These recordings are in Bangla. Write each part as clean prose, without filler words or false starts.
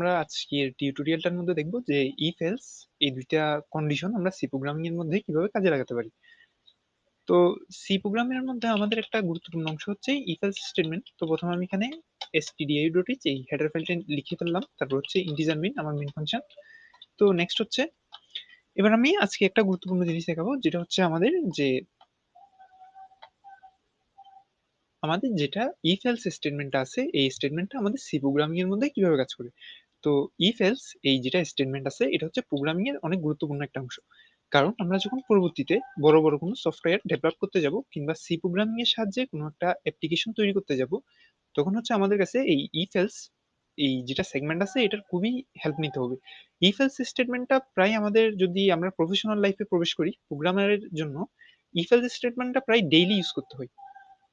আমরা আজকের টিউটোরিয়ালটার মধ্যে দেখব যে ইফ এলস এই দুইটা কন্ডিশন আমরা সি প্রোগ্রামিং এর মধ্যে কিভাবে কাজে লাগাতে পারি। তো সি প্রোগ্রামিং এর মধ্যে আমাদের একটা গুরুত্বপূর্ণ অংশ হচ্ছে ইফ এলস স্টেটমেন্ট। তো প্রথমে আমি এখানে stdio.h এই হেডার ফাইলটা লিখে ফেললাম, তারপর হচ্ছে ইন্টিজার মেইন আমার মেইন ফাংশন। তো নেক্সট হচ্ছে এবার আমি আজকে একটা গুরুত্বপূর্ণ জিনিস দেখাবো, যেটা হচ্ছে আমাদের যেটা ইফ এলস স্টেটমেন্টটা আছে, এই স্টেটমেন্টটা আমাদের সি প্রোগ্রামিং এর মধ্যে কিভাবে কাজ করে। তো ইফ এলস এই যেটা স্টেটমেন্ট আছে, এটা হচ্ছে প্রোগ্রামিং এর অনেক গুরুত্বপূর্ণ একটা অংশ। কারণ আমরা যখন পরবর্তীতে বড় বড় কোনো সফটওয়্যার ডেভেলপ করতে যাব কিংবা সি প্রোগ্রামিং এর সাহায্যে কোনো একটা অ্যাপ্লিকেশন তৈরি করতে যাব, তখন হচ্ছে আমাদের কাছে এই ইফ এলস এই যেটা সেগমেন্ট আছে এটার খুবই হেল্প নিতে হবে। ইফ এলস স্টেটমেন্টটা প্রায় আমাদের, যদি আমরা প্রফেশনাল লাইফে প্রবেশ করি প্রোগ্রামারের জন্য, ইফ এলস স্টেটমেন্টটা প্রায় ডেইলি ইউজ করতে হয়।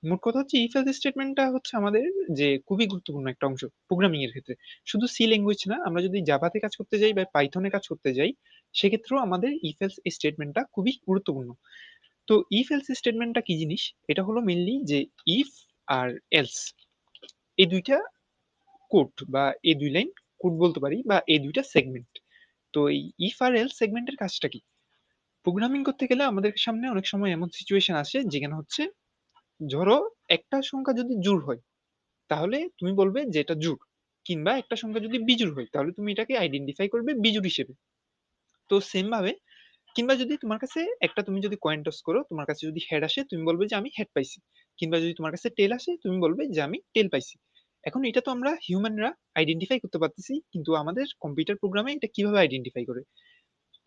মোট কথা হচ্ছে ইফ এলস স্টেটমেন্টটা হচ্ছে আমাদের যে খুবই গুরুত্বপূর্ণ একটা অংশ প্রোগ্রামিং এর ক্ষেত্রে। শুধু সি ল্যাঙ্গুয়েজ না, আমরা যদি জাভাতে কাজ করতে যাই বা পাইথনে কাজ করতে যাই, সেক্ষেত্রেও আমাদের ইফ এলস স্টেটমেন্টটা খুবই গুরুত্বপূর্ণ। তো ইফ এলস স্টেটমেন্টটা কি জিনিস, এটা হলো মেইনলি যে ইফ আর এলস এই দুইটা কোড বা এই দুই লাইন কোড বলতে পারি, বা এই দুইটা সেগমেন্ট। তো এই ইফ আর এলস সেগমেন্টের কাজটা কি? প্রোগ্রামিং করতে গেলে আমাদের সামনে অনেক সময় এমন সিচুয়েশন আসে যেখানে হচ্ছে, ধরো একটা সংখ্যা যদি জোড় হয় তাহলে তুমি বলবে যে এটা জোড়, কিংবা একটা সংখ্যা যদি বিজোড় হয় তাহলে তুমি এটাকে আইডেন্টিফাই করবে বিজোড় হিসেবে। তো সেম ভাবে, কিংবা যদি তোমার কাছে একটা, তুমি যদি কয়েন টস করো, তোমার কাছে যদি হেড আসে তুমি বলবে যে আমি হেড পাইছি, কিংবা যদি তোমার কাছে টেল আসে তুমি বলবে যে আমি টেল পাইছি। এখন এটা তো আমরা হিউম্যানরা আইডেন্টিফাই করতে পারতেছি, কিন্তু আমাদের কম্পিউটার প্রোগ্রামে এটা কিভাবে আইডেন্টিফাই করে?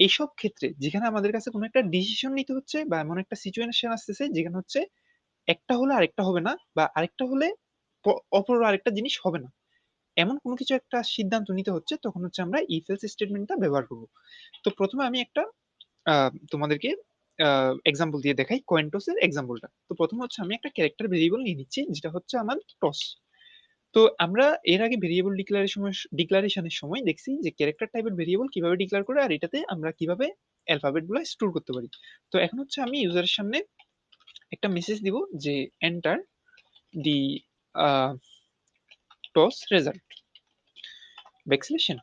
এইসব ক্ষেত্রে যেখানে আমাদের কাছে কোনো একটা ডিসিশন নিতে হচ্ছে বা এমন একটা সিচুয়েশন আসতেছে যেখানে হচ্ছে একটা হলে আরেকটা হবে না, বা আরেকটা হলে অপর আরেকটা জিনিস হবে না, এমন কোনো কিছু একটা সিদ্ধান্ত নিতে হচ্ছে, তখন হচ্ছে আমরা ইফ এলস স্টেটমেন্টটা ব্যবহার করব। তো প্রথমে আমি একটা তোমাদেরকে এক্সাম্পল দিয়ে দেখাই কোয়েন্টসের এক্সাম্পলটা। তো প্রথম হচ্ছে আমি একটা ক্যারেক্টার ভেরিয়েবল নিয়ে নিচ্ছি, যেটা হচ্ছে আমার টস। তো আমরা এর আগে ভেরিয়েবল ডিক্লারেশনের সময় দেখছি যে ক্যারেক্টার টাইপের ভেরিয়েবল কিভাবে ডিক্লেয়ার করে, আর এটাতে আমরা কিভাবে অ্যালফাবেট গুলো স্টোর করতে পারি। তো এখন হচ্ছে আমি ইউজারের সামনে একটা মেসেজ দিব যে enter the toss result vaccination.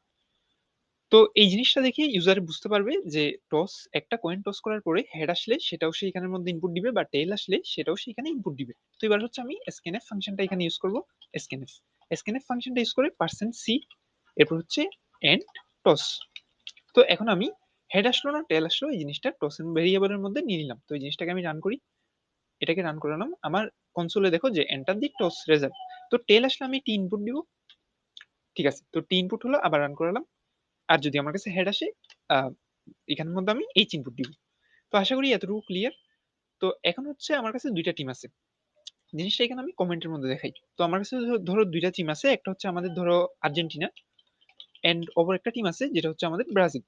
তো এই জিনিসটা দেখে ইউজার বুঝতে পারবে যে টস, একটা কয়েন টস করার পরে হেড আসলে সেটাও সে এখানের মধ্যে ইনপুট দিবে, বা টেল আসলে সেটাও সে এখানে ইনপুট দিবে। তো এবার হচ্ছে আমি স্ক্যানএফ ফাংশনটা এখানে ইউজ করব। স্ক্যানএফ স্ক্যানএফ ফাংশনটা ইউজ করে পার্সেন্ট সি, এরপর হচ্ছে এন্ড টস। তো এখন আমি হেড আসলো না টেল আসলো এই জিনিসটা টস ভেরিয়েবলের মধ্যে নিয়ে নিলাম। তো এই জিনিসটাকে আমি রান করি, এটাকে রান করালাম, আমার কনসোলে দেখো যে এন্টার দি টস রেজাল্ট। তো টেল আসলে আমি টি ইনপুট দিব, ঠিক আছে। তো টি ইনপুট হলো, আবার রান করালাম। আর যদি আমার কাছে হেড আসে, আহ, এখানের মধ্যে আমি এইচ ইনপুট দিব। তো আশা করি এতটুকু ক্লিয়ার। তো এখন হচ্ছে আমার কাছে দুইটা টিম আছে, জিনিসটা এখানে আমি কমেন্টের মধ্যে দেখাই। তো আমার কাছে ধরো দুইটা টিম আছে, একটা হচ্ছে আমাদের ধরো আর্জেন্টিনা, এন্ড অপর একটা টিম আছে যেটা হচ্ছে আমাদের ব্রাজিল।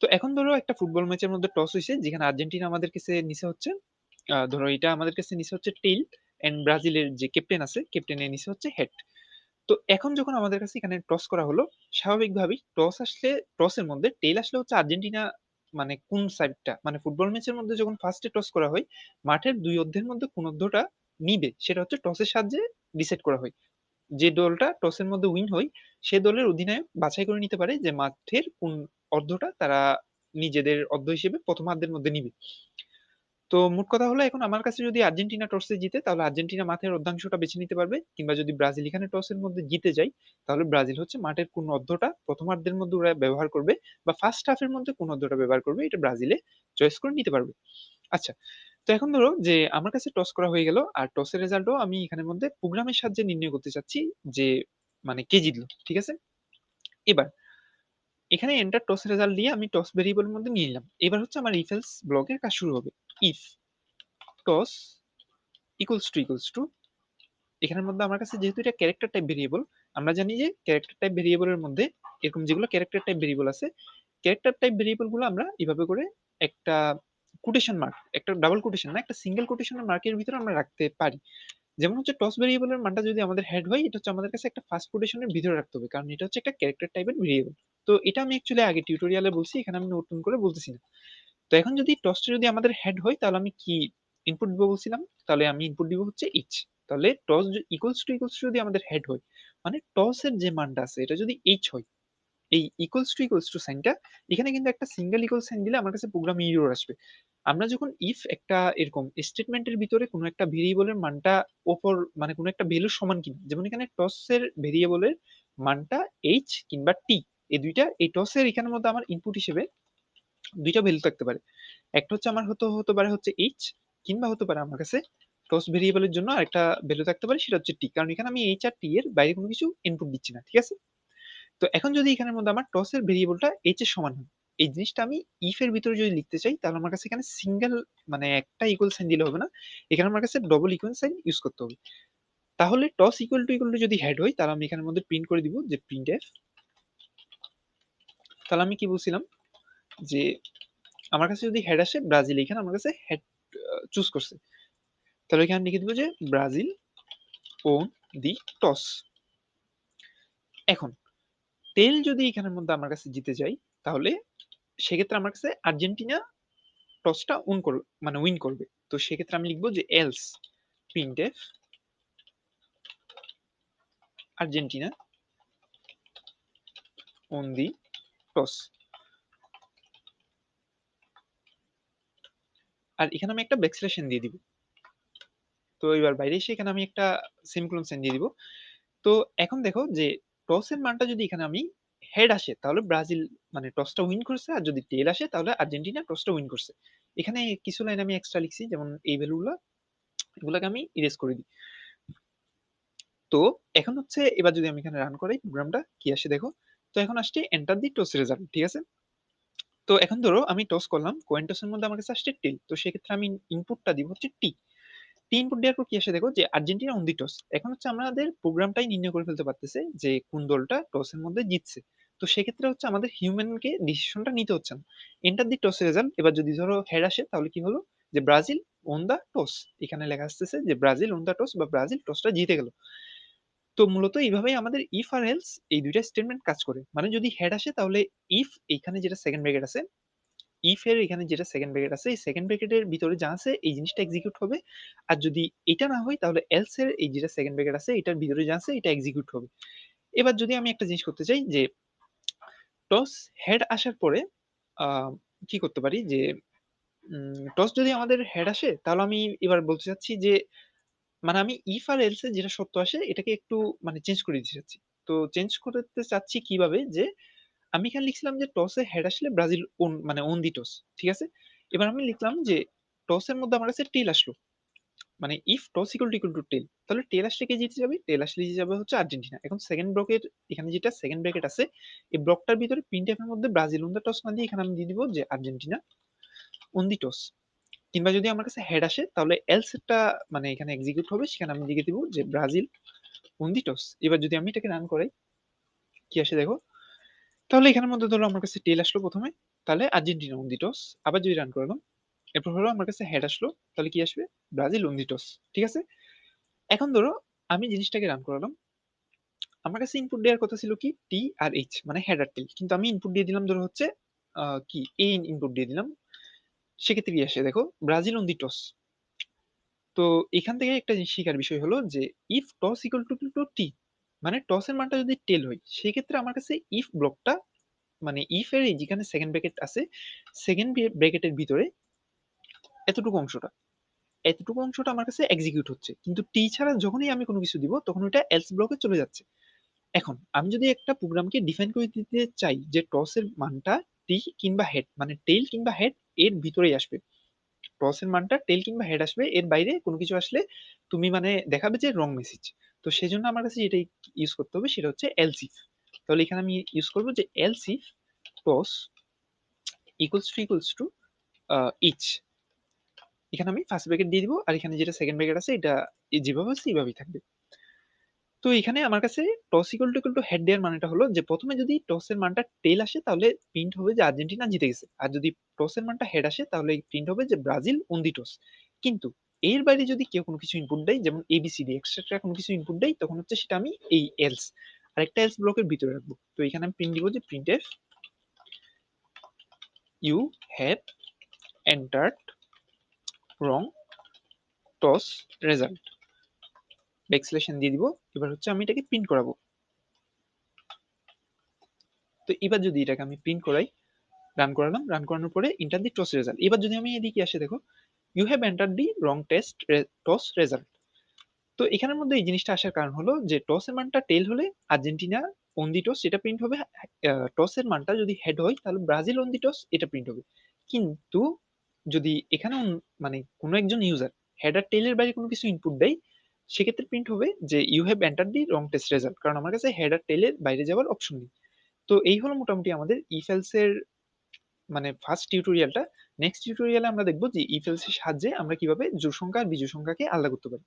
তো এখন ধরো একটা ফুটবল ম্যাচের মধ্যে টস হয়েছে, যেখানে আর্জেন্টিনা আমাদের কাছে নিচে হচ্ছে, ধরো এটা আমাদের কাছে নিচে হচ্ছে টেইল, এন্ড ব্রাজিলের যে ক্যাপ্টেন আছে ক্যাপ্টেনের নিচে হচ্ছে হেড। তো এখন যখন আমাদের কাছে এখানে টস করা হলো, স্বাভাবিকভাবেই টস আসলে, টসের মধ্যে টেল আসলে হচ্ছে আর্জেন্টিনা, মানে কোন সাইডটা, মানে ফুটবল ম্যাচের মধ্যে যখন ফার্স্টে টস করা হয়, মাঠের দুই অর্ধের মধ্যে কোন অর্ধটা নিবে সেটা হচ্ছে টসের সাহায্যে ডিসাইড করা হয়। যে দলটা টসের মধ্যে উইন হয়, সে দলের অধিনায়ক বাছাই করে নিতে পারে যে মাঠের কোন অর্ধটা তারা নিজেদের অর্ধ হিসেবে প্রথমার্ধের মধ্যে নিবে। তো মোট কথা হলো, এখন আমার কাছে যদি আর্জেন্টিনা টসে জিতে তাহলে আর্জেন্টিনা মাঠের অর্ধাংশটা বেছে নিতে পারবে, কিংবা যদি ব্রাজিল এখানে টসের মধ্যে জিতে যায় তাহলে ব্রাজিল হচ্ছে মাঠের কোন অর্ধটা প্রথমার্ধের মধ্যে ওরা ব্যবহার করবে, বা ফার্স্ট হাফের মধ্যে কোন অর্ধটা ব্যবহার করবে, এটা ব্রাজিলে চয়েস করে নিতে পারবে। আচ্ছা, তো এখন ধরো যে আমার কাছে টস করা হয়ে গেল, আর টসের রেজাল্টও আমি এখানের মধ্যে প্রোগ্রামের সাহায্যে নির্ণয় করতে চাচ্ছি যে মানে কে জিতলো, ঠিক আছে। এবার এখানে এন্টার টস রেজাল্ট দিয়ে আমি টস ভেরিয়েবলের মধ্যে নিয়ে নিলাম। এবার হচ্ছে আমার ইফ এলস ব্লকের কাজ শুরু হবে। ইফ টস ইকুয়ালস টু, এখানের মধ্যে আমার কাছে যেহেতু এটা ক্যারেক্টার টাইপ ভেরিয়েবল, আমরা জানি যে ক্যারেক্টার টাইপ ভেরিয়েবলের মধ্যে এরকম যেগুলো ক্যারেক্টার টাইপ ভেরিয়েবল আছে, ক্যারেক্টার টাইপ ভেরিয়েবল গুলো আমরা এভাবে করে একটা কোটেশন মার্ক, একটা ডাবল কোটেশন না, একটা সিঙ্গেল কোটেশনের মার্কের ভিতরে আমরা রাখতে পারি। যেমন হচ্ছে টস ভেরিয়েবলের মানটা যদি আমাদের হেড হয়, এটা হচ্ছে আমাদের কাছে একটা ফার্স্ট কোটেশনের ভিতরে রাখতে হবে, কারণ এটা হচ্ছে একটা ক্যারেক্টার টাইপের ভেরিয়েবল। তো এটা আমি অ্যাকচুয়ালি আগে টিউটোরিয়ালে বলছি, এখানে আমি নতুন করে বলতেছি না। তো এখন যদি টসটা যদি আমাদের হেড হয় তাহলে আমি কি ইনপুট দিব বলছিলাম, তাহলে আমি ইনপুট দিব হচ্ছে ইচ। তাহলে টস ইকুয়ালস টু যদি আমাদের হেড হয়, মানে টসের যে মানটা আছে এটা যদি এইচ হয়, এই ইকুয়ালস টু সাইনটা, এখানে কিন্তু একটা সিঙ্গেল ইকুয়াল সাইন দিলে আমার কাছে প্রোগ্রামে এরর আসবে। আমরা যখন ইফ একটা এরকম স্টেটমেন্টের ভিতরে কোনো একটা ভেরিয়েবলের মানটা ওপর মানে কোনো একটা ভ্যালুর সমান কিনা, যেমন এখানে টসের ভেরিয়েবলের মানটা এইচ কিংবা টি, এই দুইটা এই টসের এখানের মধ্যে আমার ইনপুট হিসেবে দুইটা ভ্যালু থাকতে পারে। একটা হচ্ছে আমার হতে পারে হচ্ছে এইচ, কিংবা হতে পারে আমার কাছে টস ভেরিয়েবলের জন্য আরেকটা ভ্যালু থাকতে পারে, সেটা হচ্ছে টি, কারণ এখানে আমি এইচ আর টি এর বাইরে কোনো কিছু ইনপুট দিচ্ছি না, ঠিক আছে। তো এখন যদি এখানের মধ্যে আমার টসের ভেরিয়েবলটা এইচ এর সমান হয়, এই জিনিসটা আমি ইফ এর ভিতরে যদি লিখতে চাই, তাহলে আমার কাছে এখানে সিঙ্গেল মানে একটা ইকুয়াল সাইন দিলে হবে না, এখানে আমার কাছে ডবল ইকুয়াল সাইন ইউজ করতে হবে। তাহলে টস ইকুয়াল টু যদি হেড হয়, তাহলে আমি এখানের মধ্যে প্রিন্ট করে দিব যে প্রিন্ট এফ। তাহলে আমি কি বলছিলাম যে আমার কাছে যদি হেড আসে ব্রাজিল, এখানে আমার কাছে হেড চুজ করছে, তাহলে এখানে লিখে দিব যে ব্রাজিল ওন দি টস। এখন টেল যদি এখানের মধ্যে আমার কাছে জিতে যায়, তাহলে সেক্ষেত্রে আমার কাছে আর্জেন্টিনা টসটা উইন করবে। তো সেক্ষেত্রে আমি লিখবো যে else printf Argentina won the toss. আর এখানে আমি একটা ব্যাকস্ল্যাশন দিয়ে দিব। তো এবার বাইরে এসে এখানে আমি একটা সেমিকোলন সাইন দিয়ে দিব। তো এখন দেখো যে টসের মানটা যদি এখানে আমি হেড আসে, তাহলে ব্রাজিল মানে টসটা উইন করছে, আর যদি টেল আসে তাহলে আর্জেন্টিনা টসটা উইন করছে। এখানে কিছু লাইন আমি এক্সট্রা লিখছি, যেমন এই ভ্যালুগুলো, এগুলোকে আমি ইরেজ করে দিই। তো এখন হচ্ছে এবার যদি আমি এখানে রান করাই প্রোগ্রামটা, কি আসে দেখো। তো এখন আসছে এন্টার দি টস রেজাল্ট, ঠিক আছে। তো এখন ধরো আমি টস করলাম, কয়েন টসের মধ্যে আমার কাছে আসছে টেল, তো সেক্ষেত্রে আমি ইনপুটটা দিব হচ্ছে টি। টি ইনপুট দেওয়ার পর কি আসে দেখো যে আর্জেন্টিনা অন দি টস। এখন হচ্ছে আমাদের প্রোগ্রামটাই নির্ণয় করে ফেলতে পারতেছে যে কোন দলটা টসের মধ্যে জিতছে। তো সেক্ষেত্রে হচ্ছে আমাদের হিউম্যানকে ডিসিশনটা নিতে হচ্ছে না। এন্টার দি টস রেজাল্ট, এবার যদি ধরো হেড আসে তাহলে কি হলো যে ব্রাজিল ওন দা টস, এখানে লেখা আসতেছে যে ব্রাজিল ওন দা টস বা ব্রাজিল টসটা জিতে গেল। তো মূলত এইভাবেই আমাদের ইফ আর এলস এই দুইটা স্টেটমেন্ট কাজ করে। মানে যদি হেড আসে তাহলে ইফ এখানে যেটা সেকেন্ড ব্র্যাকেট আছে, ইফ এর এখানে যেটা সেকেন্ড ব্র্যাকেট আছে, এই সেকেন্ড ব্র্যাকেটের ভিতরে যা আছে এই জিনিসটা এক্সিকিউট হবে। আর যদি এটা না হয় তাহলে এলস এর এই যেটা সেকেন্ড ব্র্যাকেট আছে এটার ভিতরে যা আছে এটা এক্সিকিউট হবে। এবার যদি আমি একটা জিনিস করতে চাই যে টস হেড আসার পরে কি করতে পারি যে টস যদি আমাদের হেড আসে, তাহলে আমি এবার বলতে চাচ্ছি যে মানে আমি ইফ আর এলস এ যেটা সত্য আসে এটাকে একটু মানে চেঞ্জ করে দিতে চাচ্ছি। তো চেঞ্জ করতে চাচ্ছি কিভাবে, যে আমি এখানে লিখছিলাম যে টসে হেড আসলে ব্রাজিল ওন দি টস, ঠিক আছে। এবার আমি লিখলাম যে টসের মধ্যে আমার কাছে টেল আসলো, মানে if toss equal to tail, তাহলে টেল আসলে কে জিতে যাবে, টেল আসলে জিতে যাবে হচ্ছে আর্জেন্টিনা। এখন সেকেন্ড ব্লকের এখানে যেটা সেকেন্ড ব্র্যাকেট আছে, এই ব্লকটার ভিতরে প্রিন্ট এর মধ্যে ব্রাজিল ওন দ্য টস না দিয়ে এখানে আমি দিয়ে দিব যে আর্জেন্টিনা ওন দি টস। কিংবা যদি আমার কাছে হেড আসে তাহলে এলস এরটা মানে এখানে এক্সিকিউট হবে, সেখানে আমি লিখে দিব যে ব্রাজিল ওন দি টস। এবার যদি আমি এটাকে রান করাই, কি আসে দেখো। তাহলে এখানের মধ্যে ধরো আমার কাছে টেল আসলো প্রথমে, তাহলে আর্জেন্টিনা ওন দি টস। আবার যদি রান করলাম, এরপর হলো আমার কাছে হেড আসলো, তাহলে কি আসবে ব্রাজিল ওন দি টস, ঠিক আছে। এখন ধরো আমি জিনিসটাকে রান করালাম, আমার কাছে ইনপুট দেওয়ার কথা ছিল কি টি আর এইচ মানে হেড আর টেল, কিন্তু আমি ইনপুট দিয়ে দিলাম ধরো হচ্ছে কি এই ইনপুট দিয়ে দিলাম। সেক্ষেত্রে কি আসে দেখো ব্রাজিল অন দি টস। তো এখান থেকে একটা জিনিস শেখার বিষয় হলো যে ইফ টস ইকুয়াল টু টি, মানে টসের মানটা যদি টেল হয়, সেক্ষেত্রে আমার কাছে ইফ ব্লকটা মানে ইফ এর এই যেখানে সেকেন্ড ব্র্যাকেট আছে, সেকেন্ড ব্র্যাকেটের ভিতরে এতটুকু অংশটা এতটুকু অংশটা আমার কাছে এক্সিকিউট হচ্ছে, কিন্তু টি ছাড়া যখনই আমি কোনো কিছু দিব তখন ওটা এলস ব্লকে চলে যাচ্ছে। এখন আমি যদি একটা প্রোগ্রামকে ডিফাইন করে দিতে চাই যে টসের মানটা টি কিংবা হেড মানে টেল কিংবা হেড এর ভিতরেই আসবে, টসের মানটা টেল কিংবা হেড আসবে, এর বাইরে কোনো কিছু আসলে তুমি মানে দেখাবে যে রং মেসেজ। তো সেই জন্য আমার কাছে যেটা ইউজ করতে হবে সেটা হচ্ছে এলস ইফ। তাহলে এখানে আমি ইউজ করবো যে else if toss equals to H. এখানে আমি ফার্স্ট ব্র্যাকেট দিয়ে দিব, আর এখানে যেটা সেকেন্ড ব্র্যাকেট আছে এটা যেভাবে আছে এইভাবেই থাকবে। তো এখানে আমার কাছে টস ইকুয়াল টু হেড দেওয়ার মানেটা হলো যে প্রথমে যদি টসের মানটা টেল আসে তাহলে প্রিন্ট হবে যে আর্জেন্টিনা জিতে গেছে, আর যদি টসের মানটা হেড আসে তাহলে প্রিন্ট হবে যে ব্রাজিল ওন দি টস। কিন্তু এর বাইরে যদি কেউ কোনো কিছু ইনপুট দেয়, যেমন এবিসিডি এক্সট্রা কোনো কিছু ইনপুট দেয়, তখন হচ্ছে সেটা আমি এই এলস আরেকটা এলস ব্লকের ভিতরে রাখবো। তো এখানে আমি প্রিন্ট দিব যে printf you have entered wrong toss result, backslash n দিয়ে দিব। এবার হচ্ছে আমি এটাকে প্রিন্ট করাবো। তো এবার যদি এটাকে আমি প্রিন্ট করাই, রান করালাম, রান করানোর পরে এন্টার দি টস রেজাল্ট। এবার যদি আমি এদিকে আসে দেখো, you have enter the wrong toss result. তো এখানের মধ্যে এই জিনিসটা আসার কারণ হলো যে টস এর মানটা টেল হলে আর্জেন্টিনা অন দি টস এটা প্রিন্ট হবে, টস এর মানটা যদি হেড হয় তাহলে ব্রাজিল অন দি টস এটা প্রিন্ট হবে। কিন্তু যদি এখানে মানে কোনো একজন ইউজার হেড আর টেলের বাইরে কোনো কিছু ইনপুট দেয়, সেক্ষেত্রে প্রিন্ট হবে যে you have enter the wrong test result, কারণ আমার কাছে হেড আর টেলের বাইরে যাওয়ার অপশন নেই। তো এই হলো মোটামুটি আমাদের ইফ এলস এর মানে ফার্স্ট টিউটোরিয়ালটা। নেক্সট টিউটোরিয়ালে আমরা দেখবো যে ইফ এলস এর সাহায্যে আমরা কিভাবে জোড় সংখ্যা আর বিজোড় সংখ্যাকে আলাদা করতে পারি।